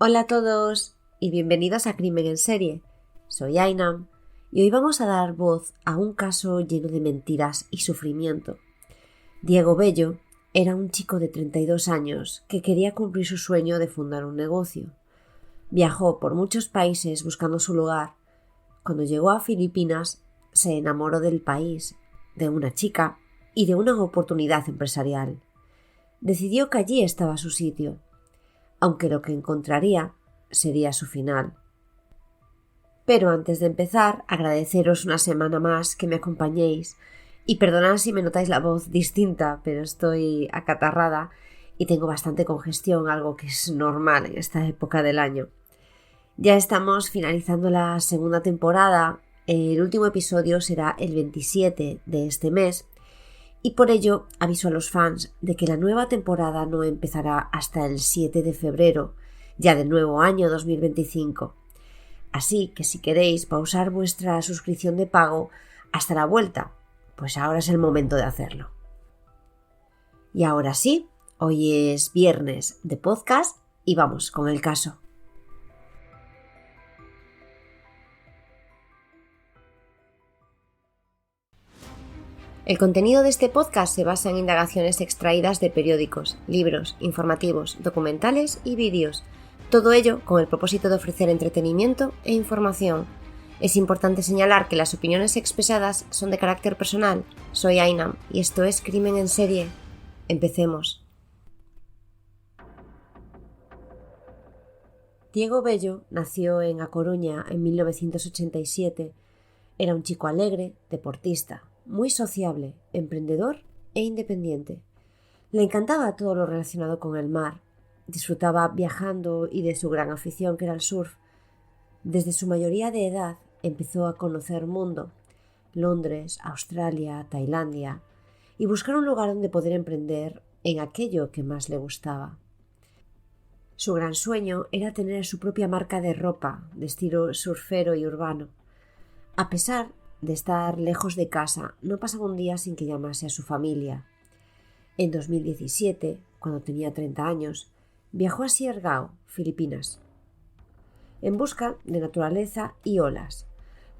Hola a todos y bienvenidos a Crimen en Serie. Soy Ainam y hoy vamos a dar voz a un caso lleno de mentiras y sufrimiento. Diego Bello era un chico de 32 años que quería cumplir su sueño de fundar un negocio. Viajó por muchos países buscando su lugar. Cuando llegó a Filipinas, se enamoró del país, de una chica y de una oportunidad empresarial. Decidió que allí estaba su sitio, aunque lo que encontraría sería su final. Pero antes de empezar, agradeceros una semana más que me acompañéis y perdonad si me notáis la voz distinta, pero estoy acatarrada y tengo bastante congestión, algo que es normal en esta época del año. Ya estamos finalizando la segunda temporada, el último episodio será el 27 de este mes y por ello aviso a los fans de que la nueva temporada no empezará hasta el 7 de febrero, ya del nuevo año 2025. Así que si queréis pausar vuestra suscripción de pago hasta la vuelta, pues ahora es el momento de hacerlo. Y ahora sí, hoy es viernes de podcast y vamos con el caso. El contenido de este podcast se basa en indagaciones extraídas de periódicos, libros, informativos, documentales y vídeos. Todo ello con el propósito de ofrecer entretenimiento e información. Es importante señalar que las opiniones expresadas son de carácter personal. Soy Ainam y esto es Crimen en Serie. Empecemos. Diego Bello nació en A Coruña en 1987. Era un chico alegre, deportista, muy sociable, emprendedor e independiente. Le encantaba todo lo relacionado con el mar. Disfrutaba viajando y de su gran afición que era el surf. Desde su mayoría de edad empezó a conocer mundo, Londres, Australia, Tailandia, y buscar un lugar donde poder emprender en aquello que más le gustaba. Su gran sueño era tener su propia marca de ropa, de estilo surfero y urbano. A pesar de estar lejos de casa, no pasaba un día sin que llamase a su familia. En 2017, cuando tenía 30 años, viajó a Siargao, Filipinas, en busca de naturaleza y olas.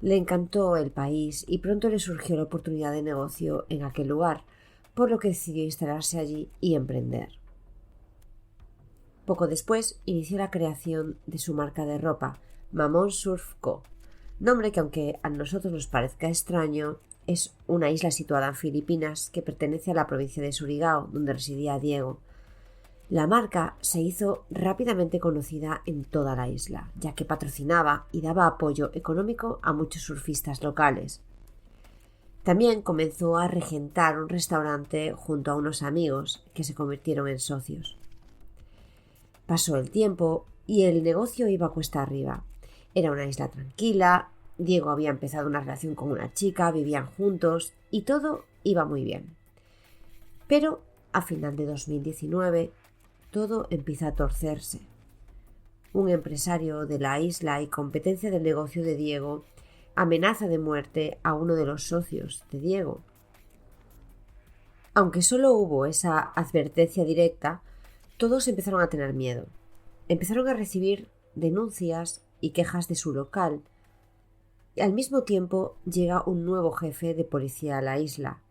Le encantó el país y pronto le surgió la oportunidad de negocio en aquel lugar, por lo que decidió instalarse allí y emprender. Poco después inició la creación de su marca de ropa, Mamón Surf Co., nombre que, aunque a nosotros nos parezca extraño, es una isla situada en Filipinas que pertenece a la provincia de Surigao, donde residía Diego. La marca se hizo rápidamente conocida en toda la isla, ya que patrocinaba y daba apoyo económico a muchos surfistas locales. También comenzó a regentar un restaurante junto a unos amigos que se convirtieron en socios. Pasó el tiempo y el negocio iba cuesta arriba. Era una isla tranquila, Diego había empezado una relación con una chica, vivían juntos y todo iba muy bien. Pero a final de 2019 todo empieza a torcerse. Un empresario de la isla y competencia del negocio de Diego amenaza de muerte a uno de los socios de Diego. Aunque solo hubo esa advertencia directa, todos empezaron a tener miedo. Empezaron a recibir denuncias y quejas de su local. Y al mismo tiempo llega un nuevo jefe de policía a la isla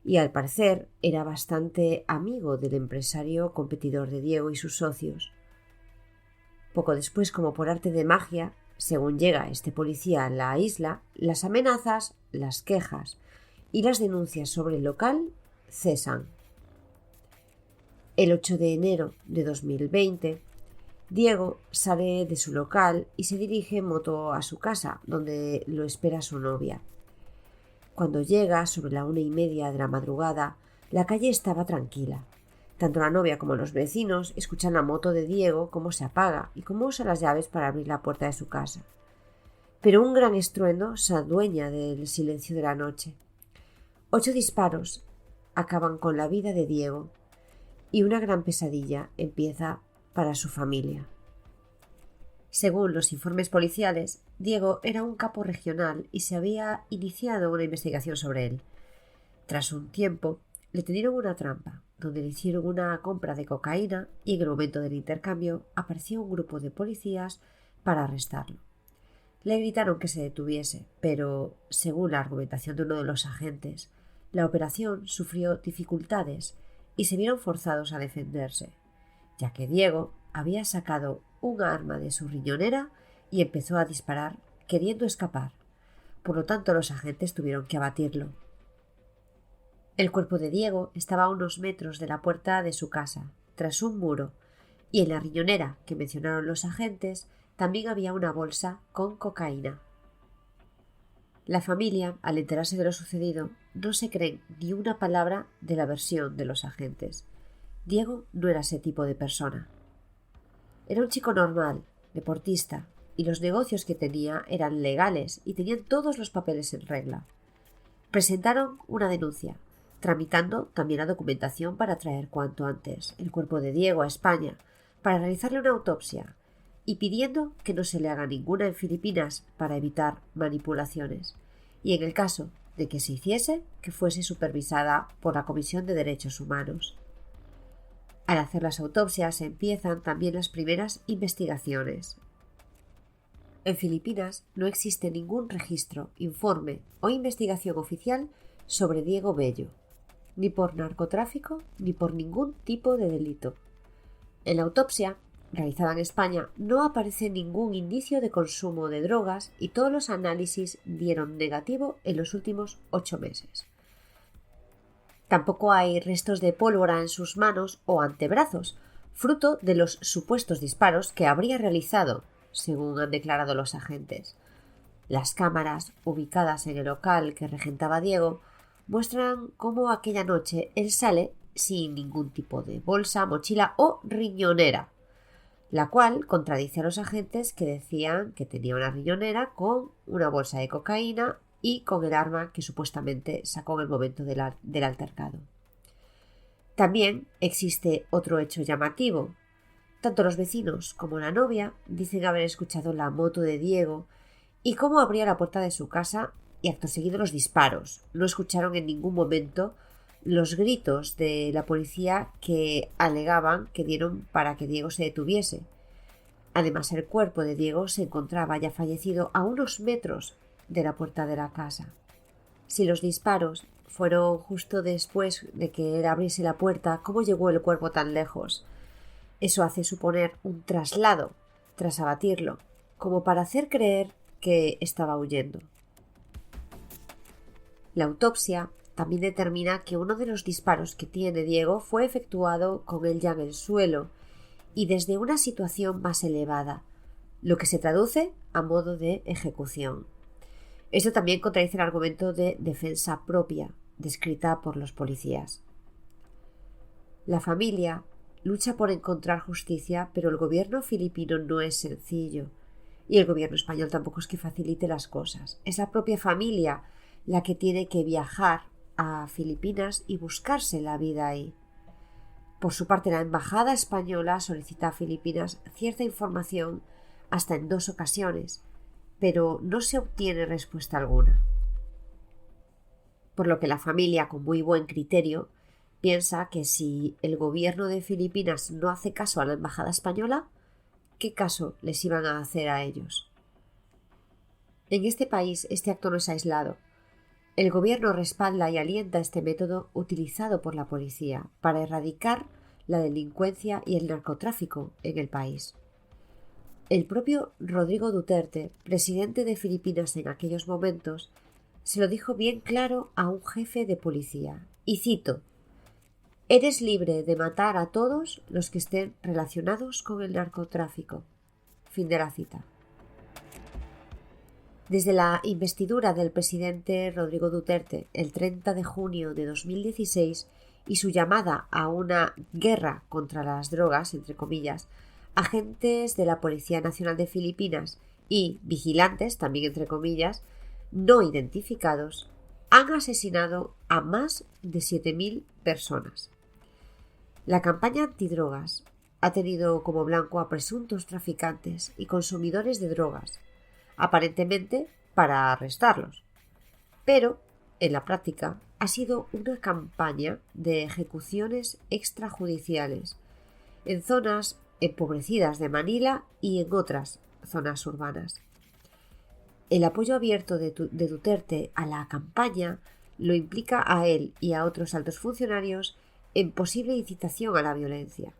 y al parecer era bastante amigo del empresario competidor de Diego y sus socios. Poco después, como por arte de magia, según llega este policía a la isla, las amenazas, las quejas y las denuncias sobre el local cesan. El 8 de enero de 2020, Diego sale de su local y se dirige en moto a su casa, donde lo espera su novia. Cuando llega, sobre la 1:30 de la madrugada, la calle estaba tranquila. Tanto la novia como los vecinos escuchan la moto de Diego cómo se apaga y cómo usa las llaves para abrir la puerta de su casa. Pero un gran estruendo se adueña del silencio de la noche. 8 disparos acaban con la vida de Diego y una gran pesadilla empieza para su familia. Según los informes policiales, Diego era un capo regional y se había iniciado una investigación sobre él. Tras un tiempo, le tendieron una trampa, donde le hicieron una compra de cocaína y en el momento del intercambio apareció un grupo de policías para arrestarlo. Le gritaron que se detuviese, pero, según la argumentación de uno de los agentes, la operación sufrió dificultades y se vieron forzados a defenderse, ya que Diego había sacado un arma de su riñonera y empezó a disparar queriendo escapar. Por lo tanto, los agentes tuvieron que abatirlo. El cuerpo de Diego estaba a unos metros de la puerta de su casa, tras un muro, y en la riñonera que mencionaron los agentes también había una bolsa con cocaína. La familia, al enterarse de lo sucedido, no se creen ni una palabra de la versión de los agentes. Diego no era ese tipo de persona. Era un chico normal, deportista, y los negocios que tenía eran legales y tenían todos los papeles en regla. Presentaron una denuncia, tramitando también la documentación para traer cuanto antes el cuerpo de Diego a España para realizarle una autopsia y pidiendo que no se le haga ninguna en Filipinas para evitar manipulaciones, y en el caso de que se hiciese, que fuese supervisada por la Comisión de Derechos Humanos. Al hacer las autopsias empiezan también las primeras investigaciones. En Filipinas no existe ningún registro, informe o investigación oficial sobre Diego Bello, ni por narcotráfico ni por ningún tipo de delito. En la autopsia realizada en España no aparece ningún indicio de consumo de drogas y todos los análisis dieron negativo en los últimos 8 meses. Tampoco hay restos de pólvora en sus manos o antebrazos, fruto de los supuestos disparos que habría realizado, según han declarado los agentes. Las cámaras ubicadas en el local que regentaba Diego muestran cómo aquella noche él sale sin ningún tipo de bolsa, mochila o riñonera, la cual contradice a los agentes que decían que tenía una riñonera con una bolsa de cocaína y con el arma que supuestamente sacó en el momento del altercado. También existe otro hecho llamativo. Tanto los vecinos como la novia dicen haber escuchado la moto de Diego y cómo abría la puerta de su casa y acto seguido los disparos. No escucharon en ningún momento los gritos de la policía que alegaban que dieron para que Diego se detuviese. Además, el cuerpo de Diego se encontraba ya fallecido a unos metros de la puerta de la casa. Si los disparos fueron justo después de que él abriese la puerta, ¿cómo llegó el cuerpo tan lejos? Eso hace suponer un traslado tras abatirlo, como para hacer creer que estaba huyendo. La autopsia también determina que uno de los disparos que tiene Diego fue efectuado con él ya en el suelo y desde una situación más elevada, lo que se traduce a modo de ejecución. Esto también contradice el argumento de defensa propia descrita por los policías. La familia lucha por encontrar justicia, pero el gobierno filipino no es sencillo y el gobierno español tampoco es que facilite las cosas. Es la propia familia la que tiene que viajar a Filipinas y buscarse la vida ahí. Por su parte, la embajada española solicita a Filipinas cierta información hasta en 2 ocasiones, pero no se obtiene respuesta alguna. Por lo que la familia, con muy buen criterio, piensa que si el gobierno de Filipinas no hace caso a la embajada española, ¿qué caso les iban a hacer a ellos? En este país este acto no es aislado. El gobierno respalda y alienta este método utilizado por la policía para erradicar la delincuencia y el narcotráfico en el país. El propio Rodrigo Duterte, presidente de Filipinas en aquellos momentos, se lo dijo bien claro a un jefe de policía, y cito: «Eres libre de matar a todos los que estén relacionados con el narcotráfico». Fin de la cita. Desde la investidura del presidente Rodrigo Duterte el 30 de junio de 2016 y su llamada a una guerra contra las drogas, entre comillas, agentes de la Policía Nacional de Filipinas y vigilantes, también entre comillas, no identificados, han asesinado a más de 7.000 personas. La campaña antidrogas ha tenido como blanco a presuntos traficantes y consumidores de drogas, aparentemente para arrestarlos. Pero, en la práctica, ha sido una campaña de ejecuciones extrajudiciales en zonas empobrecidas de Manila y en otras zonas urbanas. El apoyo abierto de Duterte a la campaña lo implica a él y a otros altos funcionarios en posible incitación a la violencia,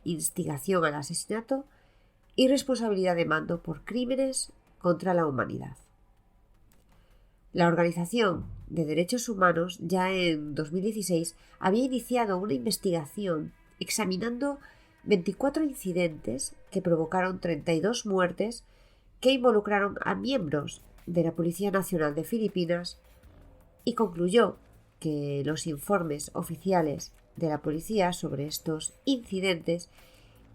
instigación al asesinato y responsabilidad de mando por crímenes contra la humanidad. La Organización de Derechos Humanos ya en 2016 había iniciado una investigación examinando 24 incidentes que provocaron 32 muertes que involucraron a miembros de la Policía Nacional de Filipinas y concluyó que los informes oficiales de la policía sobre estos incidentes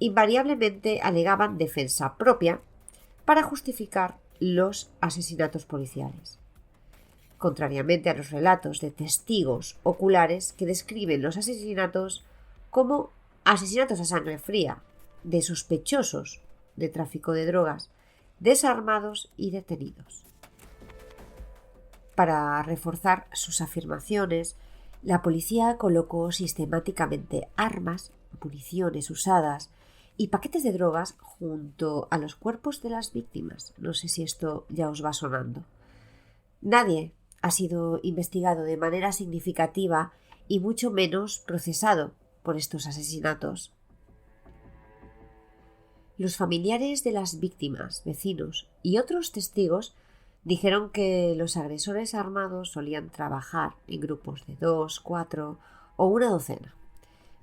invariablemente alegaban defensa propia para justificar los asesinatos policiales, contrariamente a los relatos de testigos oculares que describen los asesinatos como asesinatos a sangre fría de sospechosos de tráfico de drogas, desarmados y detenidos. Para reforzar sus afirmaciones, la policía colocó sistemáticamente armas, municiones usadas y paquetes de drogas junto a los cuerpos de las víctimas. No sé si esto ya os va sonando. Nadie ha sido investigado de manera significativa y mucho menos procesado por estos asesinatos. Los familiares de las víctimas, vecinos y otros testigos dijeron que los agresores armados solían trabajar en grupos de 2, 4 o una docena.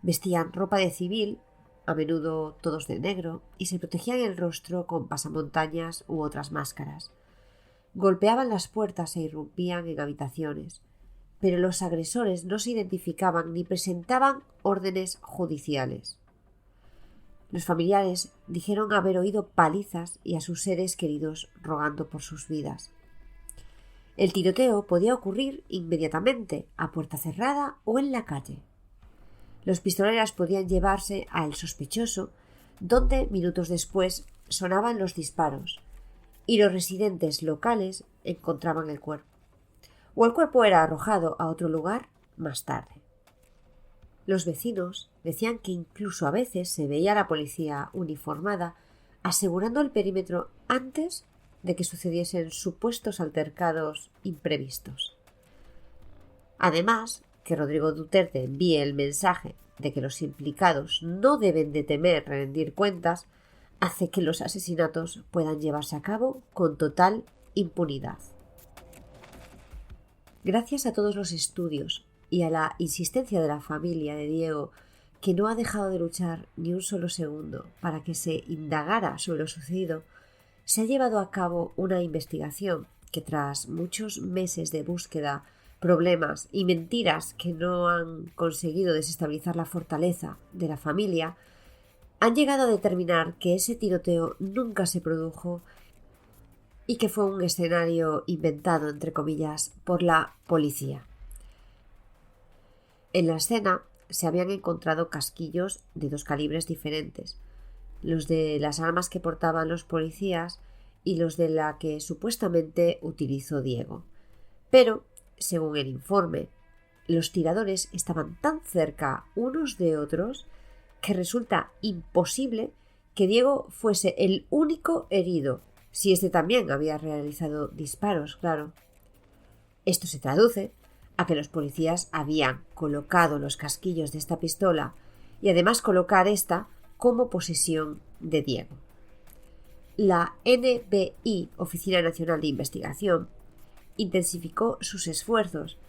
Vestían ropa de civil, a menudo todos de negro, y se protegían el rostro con pasamontañas u otras máscaras. Golpeaban las puertas e irrumpían en habitaciones, pero los agresores no se identificaban ni presentaban órdenes judiciales. Los familiares dijeron haber oído palizas y a sus seres queridos rogando por sus vidas. El tiroteo podía ocurrir inmediatamente, a puerta cerrada o en la calle. Los pistoleros podían llevarse al sospechoso, donde minutos después sonaban los disparos, y los residentes locales encontraban el cuerpo, o el cuerpo era arrojado a otro lugar más tarde. Los vecinos decían que incluso a veces se veía a la policía uniformada asegurando el perímetro antes de que sucediesen supuestos altercados imprevistos. Además, que Rodrigo Duterte envíe el mensaje de que los implicados no deben de temer rendir cuentas hace que los asesinatos puedan llevarse a cabo con total impunidad. Gracias a todos los estudios y a la insistencia de la familia de Diego, que no ha dejado de luchar ni un solo segundo para que se indagara sobre lo sucedido, se ha llevado a cabo una investigación que, tras muchos meses de búsqueda, problemas y mentiras que no han conseguido desestabilizar la fortaleza de la familia, han llegado a determinar que ese tiroteo nunca se produjo y que fue un escenario inventado, entre comillas, por la policía. En la escena se habían encontrado casquillos de 2 calibres diferentes, los de las armas que portaban los policías y los de la que supuestamente utilizó Diego. Pero, según el informe, los tiradores estaban tan cerca unos de otros que resulta imposible que Diego fuese el único herido, si éste también había realizado disparos, claro. Esto se traduce a que los policías habían colocado los casquillos de esta pistola y además colocar esta como posesión de Diego. La NBI, Oficina Nacional de Investigación, intensificó sus esfuerzos,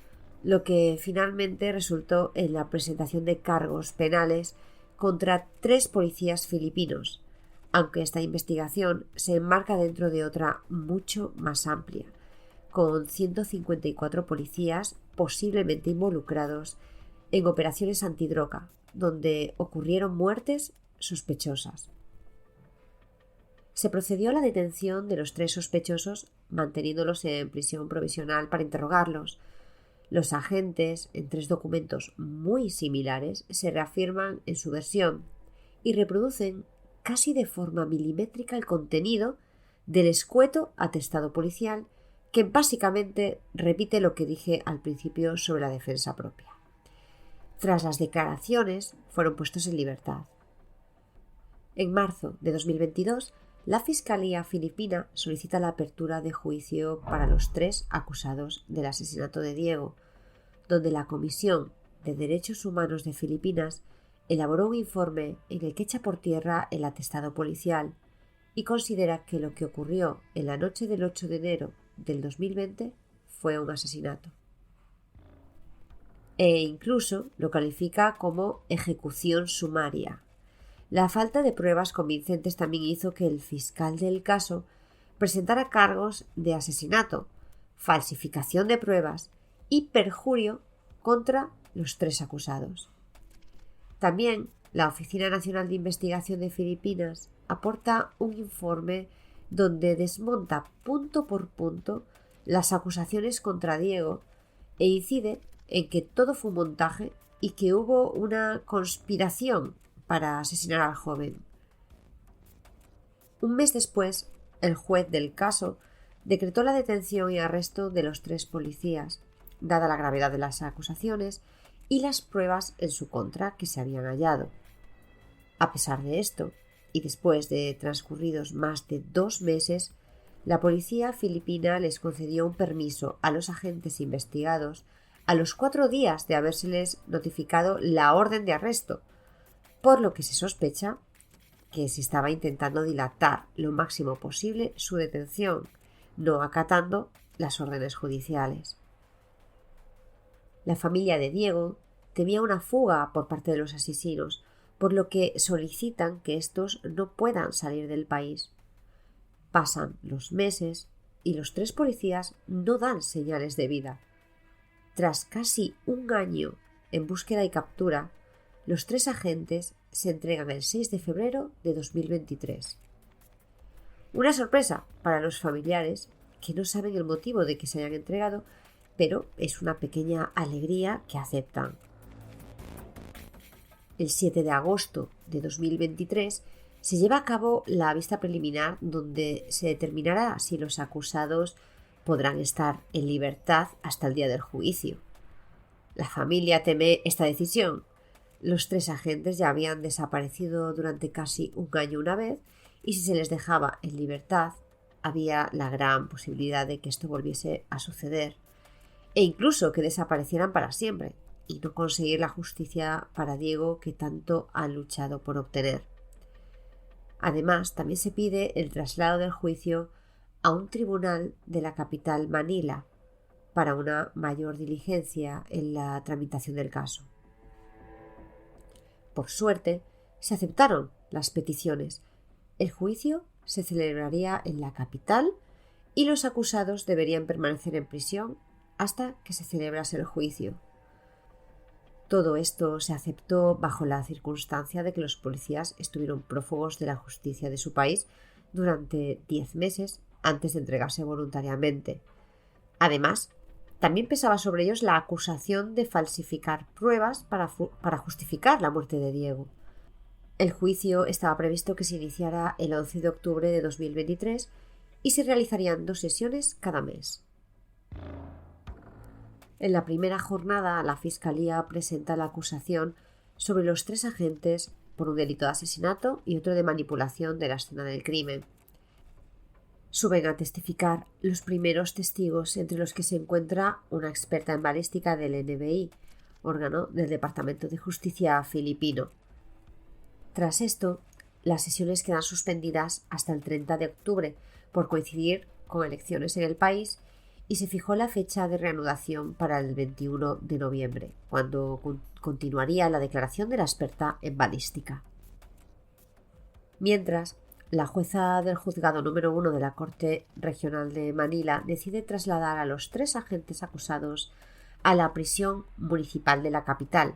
lo que finalmente resultó en la presentación de cargos penales contra 3 policías filipinos, aunque esta investigación se enmarca dentro de otra mucho más amplia, con 154 policías posiblemente involucrados en operaciones antidroga, donde ocurrieron muertes sospechosas. Se procedió a la detención de los 3 sospechosos, manteniéndolos en prisión provisional para interrogarlos. Los agentes, en 3 documentos muy similares, se reafirman en su versión y reproducen casi de forma milimétrica el contenido del escueto atestado policial que básicamente repite lo que dije al principio sobre la defensa propia. Tras las declaraciones, fueron puestos en libertad. En marzo de 2022, la Fiscalía filipina solicita la apertura de juicio para los 3 acusados del asesinato de Diego, donde la Comisión de Derechos Humanos de Filipinas elaboró un informe en el que echa por tierra el atestado policial y considera que lo que ocurrió en la noche del 8 de enero del 2020 fue un asesinato. E incluso lo califica como ejecución sumaria. La falta de pruebas convincentes también hizo que el fiscal del caso presentara cargos de asesinato, falsificación de pruebas y perjurio contra los 3 acusados. También la Oficina Nacional de Investigación de Filipinas aporta un informe donde desmonta punto por punto las acusaciones contra Diego e incide en que todo fue un montaje y que hubo una conspiración para asesinar al joven. Un mes después, el juez del caso decretó la detención y arresto de los 3 policías, dada la gravedad de las acusaciones y las pruebas en su contra que se habían hallado. A pesar de esto, y después de transcurridos más de 2 meses, la policía filipina les concedió un permiso a los agentes investigados a los 4 días de habérseles notificado la orden de arresto, por lo que se sospecha que se estaba intentando dilatar lo máximo posible su detención, no acatando las órdenes judiciales. La familia de Diego temía una fuga por parte de los asesinos, por lo que solicitan que estos no puedan salir del país. Pasan los meses y los 3 policías no dan señales de vida. Tras casi un año en búsqueda y captura, los 3 agentes se entregan el 6 de febrero de 2023. Una sorpresa para los familiares, que no saben el motivo de que se hayan entregado, pero es una pequeña alegría que aceptan. El 7 de agosto de 2023 se lleva a cabo la vista preliminar donde se determinará si los acusados podrán estar en libertad hasta el día del juicio. La familia teme esta decisión. Los 3 agentes ya habían desaparecido durante casi un año una vez y si se les dejaba en libertad había la gran posibilidad de que esto volviese a suceder e incluso que desaparecieran para siempre y no conseguir la justicia para Diego que tanto han luchado por obtener. Además, también se pide el traslado del juicio a un tribunal de la capital Manila para una mayor diligencia en la tramitación del caso. Por suerte, se aceptaron las peticiones. El juicio se celebraría en la capital y los acusados deberían permanecer en prisión hasta que se celebrase el juicio. Todo esto se aceptó bajo la circunstancia de que los policías estuvieron prófugos de la justicia de su país durante 10 meses antes de entregarse voluntariamente. Además, también pesaba sobre ellos la acusación de falsificar pruebas para justificar la muerte de Diego. El juicio estaba previsto que se iniciara el 11 de octubre de 2023 y se realizarían 2 sesiones cada mes. En la primera jornada, la Fiscalía presenta la acusación sobre los 3 agentes por un delito de asesinato y otro de manipulación de la escena del crimen. Suben a testificar los primeros testigos, entre los que se encuentra una experta en balística del NBI, órgano del Departamento de Justicia filipino. Tras esto, las sesiones quedan suspendidas hasta el 30 de octubre por coincidir con elecciones en el país y se fijó la fecha de reanudación para el 21 de noviembre, cuando continuaría la declaración de la experta en balística. Mientras, la jueza del juzgado número 1 de la Corte Regional de Manila decide trasladar a los 3 agentes acusados a la prisión municipal de la capital,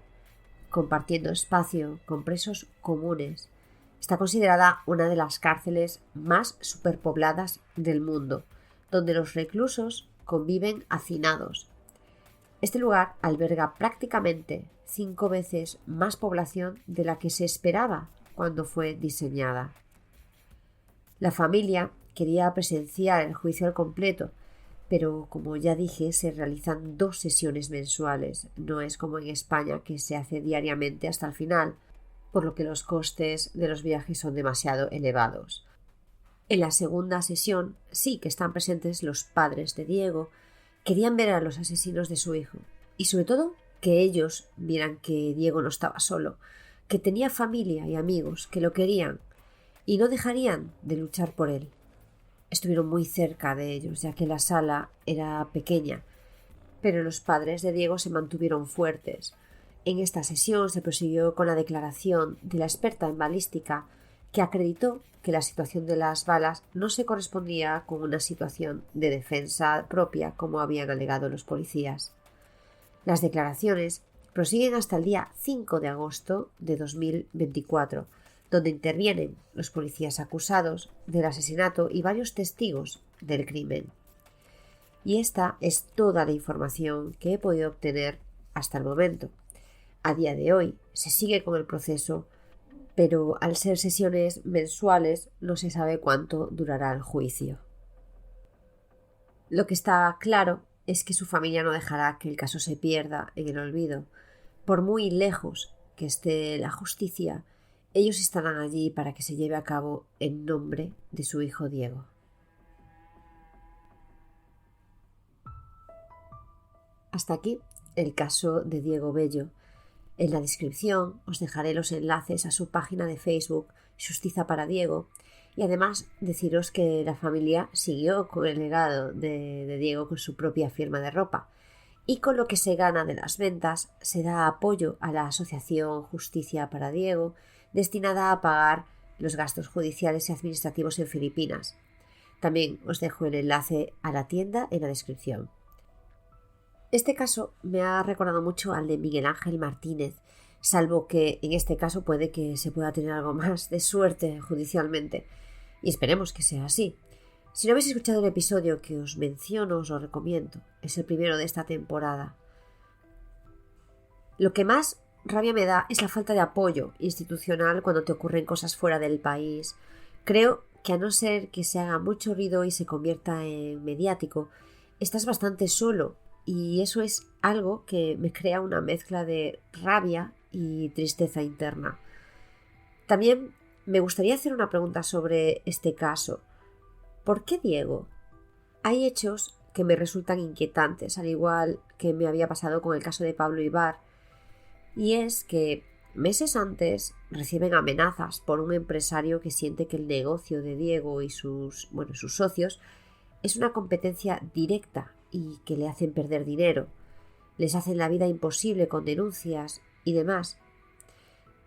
compartiendo espacio con presos comunes. Está considerada una de las cárceles más superpobladas del mundo, donde los reclusos conviven hacinados. Este lugar alberga prácticamente 5 veces más población de la que se esperaba cuando fue diseñada. La familia quería presenciar el juicio al completo, pero como ya dije, se realizan 2 sesiones mensuales, no es como en España que se hace diariamente hasta el final, por lo que los costes de los viajes son demasiado elevados. En la segunda sesión sí que están presentes los padres de Diego. Querían ver a los asesinos de su hijo y sobre todo que ellos vieran que Diego no estaba solo, que tenía familia y amigos que lo querían y no dejarían de luchar por él. Estuvieron muy cerca de ellos, ya que la sala era pequeña, pero los padres de Diego se mantuvieron fuertes. En esta sesión se prosiguió con la declaración de la experta en balística, que acreditó que la situación de las balas no se correspondía con una situación de defensa propia como habían alegado los policías. Las declaraciones prosiguen hasta el día 5 de agosto de 2024, donde intervienen los policías acusados del asesinato y varios testigos del crimen. Y esta es toda la información que he podido obtener hasta el momento. A día de hoy se sigue con el proceso, pero al ser sesiones mensuales no se sabe cuánto durará el juicio. Lo que está claro es que su familia no dejará que el caso se pierda en el olvido. Por muy lejos que esté la justicia, ellos estarán allí para que se lleve a cabo en nombre de su hijo Diego. Hasta aquí el caso de Diego Bello. En la descripción os dejaré los enlaces a su página de Facebook Xustiza para Diego y además deciros que la familia siguió con el legado de Diego con su propia firma de ropa y con lo que se gana de las ventas se da apoyo a la asociación Justicia para Diego destinada a pagar los gastos judiciales y administrativos en Filipinas. También os dejo el enlace a la tienda en la descripción. Este caso me ha recordado mucho al de Miguel Ángel Martínez, salvo que en este caso puede que se pueda tener algo más de suerte judicialmente, y esperemos que sea así. Si no habéis escuchado el episodio que os menciono, os lo recomiendo. Es el primero de esta temporada. Lo que más rabia me da es la falta de apoyo institucional cuando te ocurren cosas fuera del país. Creo que a no ser que se haga mucho ruido y se convierta en mediático, estás bastante solo. Y eso es algo que me crea una mezcla de rabia y tristeza interna. También me gustaría hacer una pregunta sobre este caso. ¿Por qué Diego? Hay hechos que me resultan inquietantes, al igual que me había pasado con el caso de Pablo Ibar, y es que meses antes reciben amenazas por un empresario que siente que el negocio de Diego y sus socios es una competencia directa y que le hacen perder dinero, les hacen la vida imposible con denuncias y demás.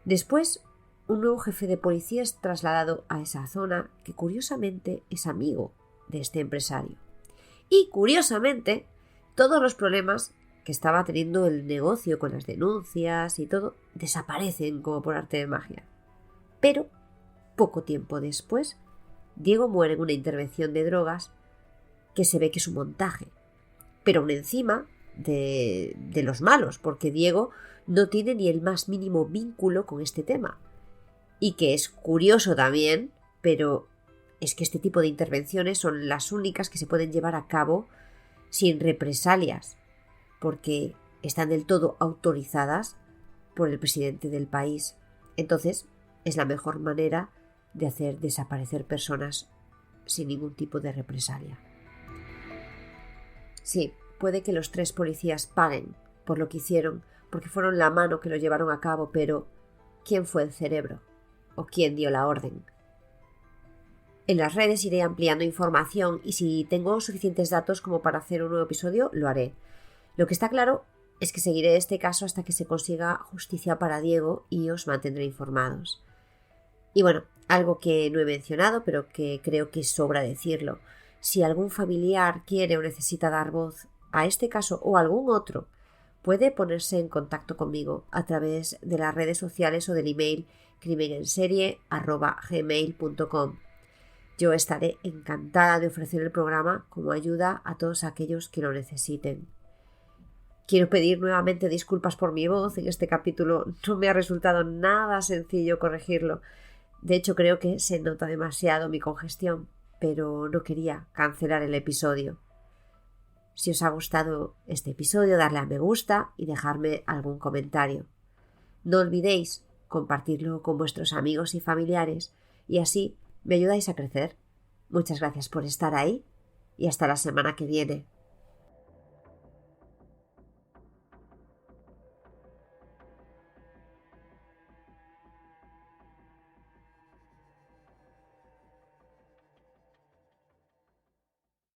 Después, un nuevo jefe de policía es trasladado a esa zona que curiosamente es amigo de este empresario. Y curiosamente, todos los problemas que estaba teniendo el negocio con las denuncias y todo desaparecen como por arte de magia. Pero, poco tiempo después, Diego muere en una intervención de drogas que se ve que es un montaje, pero aún encima de los malos, porque Diego no tiene ni el más mínimo vínculo con este tema. Y que es curioso también, pero es que este tipo de intervenciones son las únicas que se pueden llevar a cabo sin represalias, porque están del todo autorizadas por el presidente del país. Entonces, es la mejor manera de hacer desaparecer personas sin ningún tipo de represalia. Sí, puede que los 3 policías paguen por lo que hicieron, porque fueron la mano que lo llevaron a cabo, pero ¿quién fue el cerebro? ¿O quién dio la orden? En las redes iré ampliando información y si tengo suficientes datos como para hacer un nuevo episodio, lo haré. Lo que está claro es que seguiré este caso hasta que se consiga justicia para Diego y os mantendré informados. Y bueno, algo que no he mencionado, pero que creo que sobra decirlo. Si algún familiar quiere o necesita dar voz a este caso o a algún otro, puede ponerse en contacto conmigo a través de las redes sociales o del email crimenenserie@gmail.com. Yo estaré encantada de ofrecer el programa como ayuda a todos aquellos que lo necesiten. Quiero pedir nuevamente disculpas por mi voz. En este capítulo no me ha resultado nada sencillo corregirlo. De hecho, creo que se nota demasiado mi congestión, pero no quería cancelar el episodio. Si os ha gustado este episodio, darle a me gusta y dejarme algún comentario. No olvidéis compartirlo con vuestros amigos y familiares y así me ayudáis a crecer. Muchas gracias por estar ahí y hasta la semana que viene.